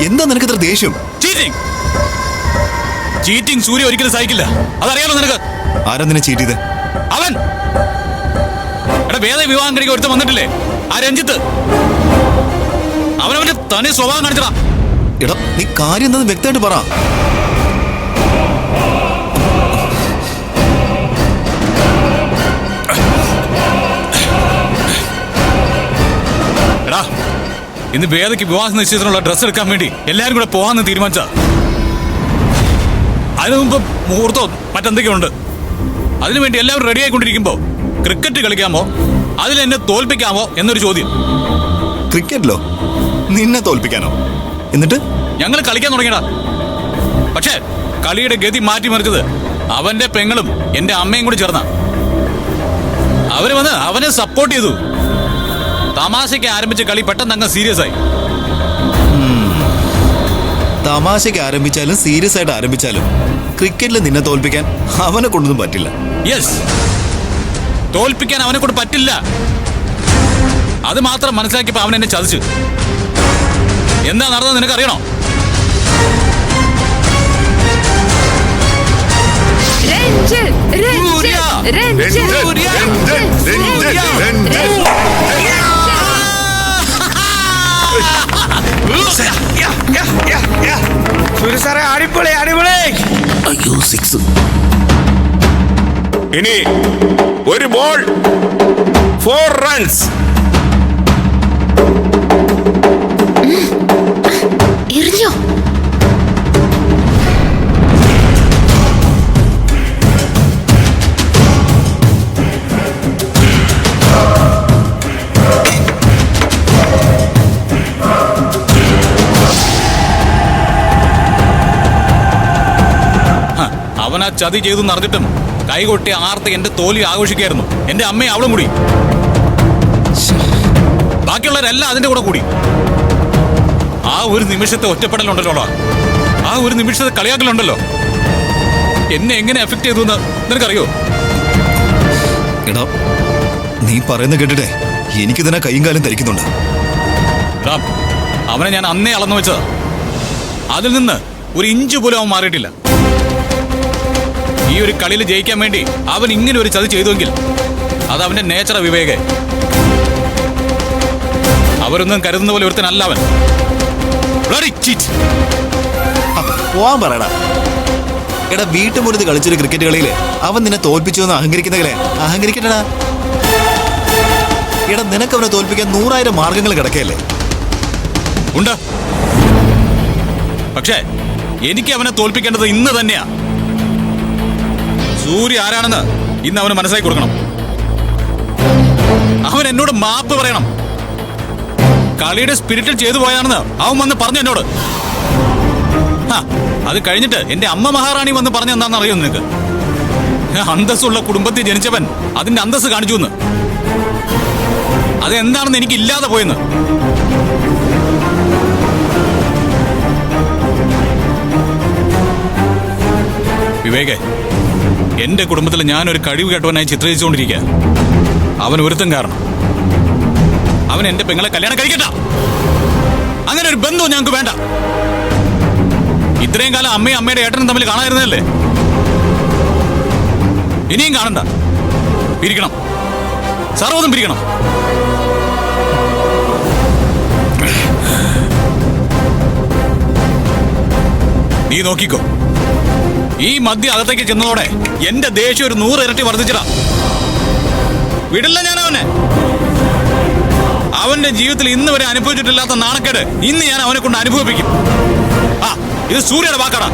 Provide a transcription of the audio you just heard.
എന്താ നിനക്ക് ഇത്ര ദേഷ്യം? ചീറ്റിംഗ് സൂര്യ ഒരിക്കലും സഹിക്കില്ല, അതറിയാലോ നിനക്ക്. ആരാ നിന്നെ ചീറ്റ് ചെയ്തേ? അവൻ. എടാ വേദ വിവാഹം കഴിക്കാൻ ഒരുത്തം വന്നിട്ടില്ലേ, ആ രഞ്ജിത്ത്. അവനവന്റെ തനി സ്വഭാവം കാണിച്ചടാ. എടാ നീ കാര്യം എന്താന്ന് വ്യക്തമായിട്ട് പറ. എടാ ഇന്ന് വേദയ്ക്ക് വിവാഹ നിശ്ചയത്തിനുള്ള ഡ്രസ്സ് എടുക്കാൻ വേണ്ടി എല്ലാരും കൂടെ പോവാന്ന് തീരുമാനിച്ച. അതിനു മുമ്പ് മുഹൂർത്തവും മറ്റെന്തൊക്കെയോ ഉണ്ട്. അതിനുവേണ്ടി എല്ലാവരും റെഡി ആയിക്കൊണ്ടിരിക്കുമ്പോ ക്രിക്കറ്റ് കളിക്കാമോ, അതിൽ എന്നെ തോൽപ്പിക്കാമോ എന്നൊരു ചോദ്യം. ക്രിക്കറ്റിലോ? നിന്നെ തോൽപ്പിക്കാനോ? എന്നിട്ട് ഞങ്ങൾ കളിക്കാൻ തുടങ്ങിയടാ. പക്ഷേ കളിയുടെ ഗതി മാറ്റിമറിച്ചത് അവന്റെ പെങ്ങളും എന്റെ അമ്മയും കൂടി ചേർന്ന. അവര് വന്ന് അവനെ സപ്പോർട്ട് ചെയ്തു. തമാശയ്ക്ക് ആരംഭിച്ച കളി പെട്ടെന്ന് അങ്ങ് സീരിയസ് ആയി. തമാശയ്ക്ക് ആരംഭിച്ചാലും സീരിയസ് ആയിട്ട് ആരംഭിച്ചാലും ക്രിക്കറ്റിൽ നിന്നെ തോൽപ്പിക്കാൻ അവനെ കൊണ്ടൊന്നും പറ്റില്ല. യെസ്, തോൽപ്പിക്കാൻ അവനെ കൊണ്ട് പറ്റില്ല. അത് മാത്രം മനസ്സിലാക്കിയപ്പോ അവൻ എന്നെ ചതിച്ചു. എന്താ നടന്നത് നിനക്കറിയണോ? അടിപൊളി അടിപൊളി. അയ്യോ, 6. ഇനി ഒരു ബോൾ 4 റൺസ്. എറിഞ്ഞോ? അവൻ ആ ചതി ചെയ്തു അറിഞ്ഞിട്ടും കൈകൊട്ടി ആർത്ത് എന്റെ തോൽവി ആഘോഷിക്കായിരുന്നു. എന്റെ അമ്മയെ അവളും കൂടി, ബാക്കിയുള്ളവരെല്ലാം അതിന്റെ കൂടെ കൂടി. ആ ഒരു നിമിഷത്തെ ഒറ്റപ്പെടലുണ്ടല്ലോ, ആ ഒരു നിമിഷത്തെ കളിയാക്കലുണ്ടല്ലോ, എന്നെ എങ്ങനെ എഫക്ട് ചെയ്തു എന്ന് നിനക്കറിയോ? എടാ നീ പറയുന്ന കേട്ടിട്ടേ എനിക്ക് തന്നെ കൈയും കാലും ധരിക്കുന്നുണ്ട്. അവനെ ഞാൻ അന്നേ അളന്നു വെച്ചതാ. അതിൽ നിന്ന് ഒരു ഇഞ്ച് പോലും അവൻ മാറിയിട്ടില്ല. ഈ ഒരു കളിയിൽ ജയിക്കാൻ വേണ്ടി അവൻ ഇങ്ങനെ ഒരു ചതി ചെയ്തുവെങ്കിൽ അത് അവന്റെ നേച്ചറാ വിവേകെ. അവരൊന്നും കരുതുന്ന പോലെ ഒരുത്തനല്ല അവൻ. പോവാൻ പറയടാ. എടാ വീട്ടുമുറ്റത്ത് കളിച്ചൊരു ക്രിക്കറ്റ് കളിയില് അവൻ നിന്നെ തോൽപ്പിച്ചു എന്ന് അഹങ്കരിക്കുന്നവരെ അഹങ്കരിക്കട്ടടാ. എടാ നിനക്ക് അവനെ തോൽപ്പിക്കാൻ 100,000 മാർഗങ്ങൾ കിടക്കല്ലേ? ഉണ്ട്. പക്ഷേ എനിക്ക് അവനെ തോൽപ്പിക്കേണ്ടത് ഇന്ന് തന്നെയാ. സൂര്യ ആരാണെന്ന് ഇന്ന് അവന് മനസ്സിലാക്കി കൊടുക്കണം. അവൻ എന്നോട് മാപ്പ് പറയണം. കളിയുടെ സ്പിരിറ്റിൽ ചെയ്തു പോയാണെന്ന് അവൻ വന്ന് പറഞ്ഞു എന്നോട്. അത് കഴിഞ്ഞിട്ട് എന്റെ അമ്മ മഹാറാണി വന്ന് പറഞ്ഞു എന്താണെന്ന് അറിയോ നിനക്ക്? അന്തസ്സുള്ള കുടുംബത്തിൽ ജനിച്ചവൻ അതിന്റെ അന്തസ് കാണിച്ചു എന്ന്. അതെന്താണെന്ന് എനിക്ക് ഇല്ലാതെ പോയെന്ന്. വിവേകെ, എന്റെ കുടുംബത്തിൽ ഞാനൊരു കഴിവ് കേട്ടവനായി ചിത്രീകരിച്ചുകൊണ്ടിരിക്കുക. അവൻ ഒരുത്തം കാരണം. അവൻ എന്റെ പെങ്ങളെ കല്യാണം കഴിക്കട്ട. അങ്ങനെ ഒരു ബന്ധവും ഞങ്ങൾക്ക് വേണ്ട. ഇത്രയും കാലം അമ്മയും അമ്മയുടെ ഏട്ടനും തമ്മിൽ കാണാതിരുന്നതല്ലേ? ഇനിയും കാണണ്ട. പിരിക്കണം, സർവ്വതും പിരിക്കണം. നീ നോക്കിക്കോ, ഈ മദ്യ അകത്തേക്ക് ചെന്നതോടെ എന്റെ ദേഷ്യം ഒരു 100 ഇരട്ടി വർദ്ധിച്ചിടാ. വിടില്ല ഞാൻ അവനെ. അവന്റെ ജീവിതത്തിൽ ഇന്ന് വരെ അനുഭവിച്ചിട്ടില്ലാത്ത നാണക്കേട് ഇന്ന് ഞാൻ അവനെ കൊണ്ട് അനുഭവിപ്പിക്കും. ഇത് സൂര്യയുടെ വാക്കാടാ.